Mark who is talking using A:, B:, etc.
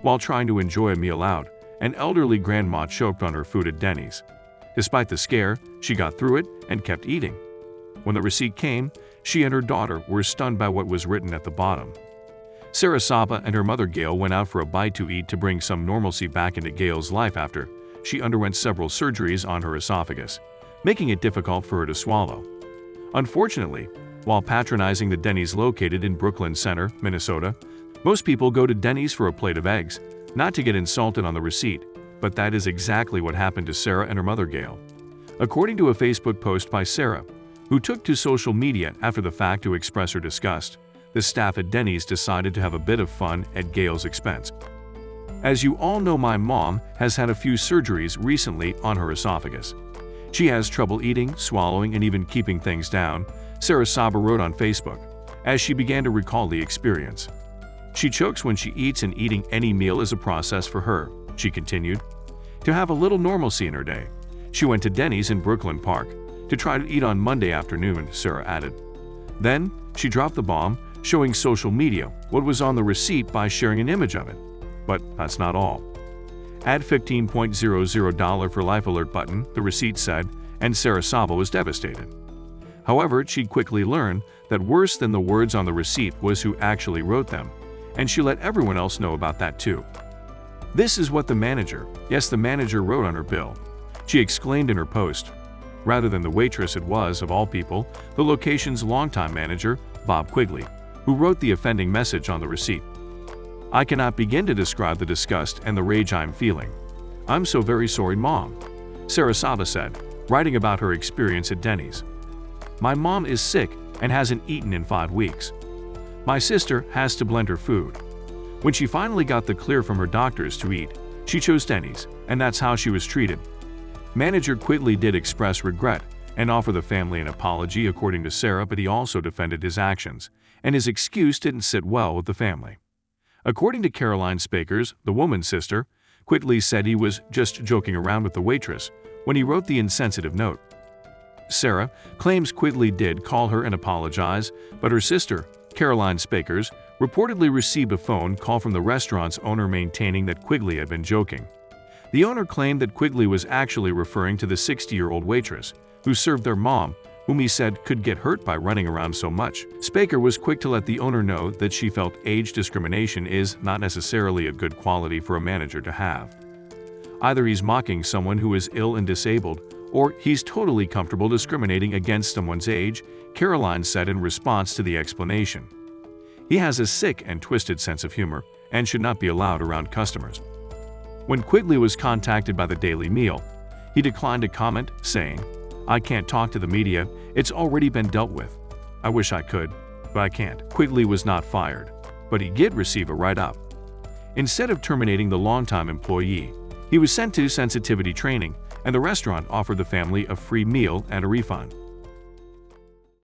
A: While trying to enjoy a meal out, an elderly grandma choked on her food at Denny's. Despite the scare, she got through it and kept eating. When the receipt came, she and her daughter were stunned by what was written at the bottom. Sarah Saba and her mother Gail went out for a bite to eat to bring some normalcy back into Gail's life after she underwent several surgeries on her esophagus, making it difficult for her to swallow. Unfortunately, while patronizing the Denny's located in Brooklyn Center, Minnesota, most people go to Denny's for a plate of eggs, not to get insulted on the receipt, but that is exactly what happened to Sarah and her mother Gail. According to a Facebook post by Sarah, who took to social media after the fact to express her disgust, the staff at Denny's decided to have a bit of fun at Gail's expense. As you all know, my mom has had a few surgeries recently on her esophagus. She has trouble eating, swallowing, and even keeping things down, Sarah Saba wrote on Facebook, as she began to recall the experience. She chokes when she eats, and eating any meal is a process for her, she continued. To have a little normalcy in her day, she went to Denny's in Brooklyn Park to try to eat on Monday afternoon, Sarah added. Then, she dropped the bomb, showing social media what was on the receipt by sharing an image of it. But that's not all. Add $15.00 for life alert button, the receipt said, and Sarah Saba was devastated. However, she quickly learned that worse than the words on the receipt was who actually wrote them, and she let everyone else know about that too. This is what the manager wrote on her bill, she exclaimed in her post. Rather than the waitress, it was, of all people, the location's longtime manager, Bob Quigley, who wrote the offending message on the receipt. I cannot begin to describe the disgust and the rage I'm feeling. I'm so very sorry, Mom, Sarah Saba said, writing about her experience at Denny's. My mom is sick and hasn't eaten in 5 weeks. My sister has to blend her food. When she finally got the clear from her doctors to eat, she chose Denny's, and that's how she was treated. Manager Quigley did express regret and offer the family an apology, according to Sarah, but he also defended his actions, and his excuse didn't sit well with the family. According to Caroline Spakers, the woman's sister, Quigley said he was just joking around with the waitress when he wrote the insensitive note. Sarah claims Quigley did call her and apologize, but her sister, Caroline Spakers, reportedly received a phone call from the restaurant's owner maintaining that Quigley had been joking. The owner claimed that Quigley was actually referring to the 60-year-old waitress who served their mom, whom he said could get hurt by running around so much. Spaker was quick to let the owner know that she felt age discrimination is not necessarily a good quality for a manager to have. Either he's mocking someone who is ill and disabled, or he's totally comfortable discriminating against someone's age, Caroline said in response to the explanation. He has a sick and twisted sense of humor and should not be allowed around customers. When Quigley was contacted by the Daily Meal, he declined to comment, saying, I can't talk to the media, it's already been dealt with. I wish I could, but I can't. Quigley was not fired, but he did receive a write-up. Instead of terminating the longtime employee, he was sent to sensitivity training, and the restaurant offered the family a free meal and a refund.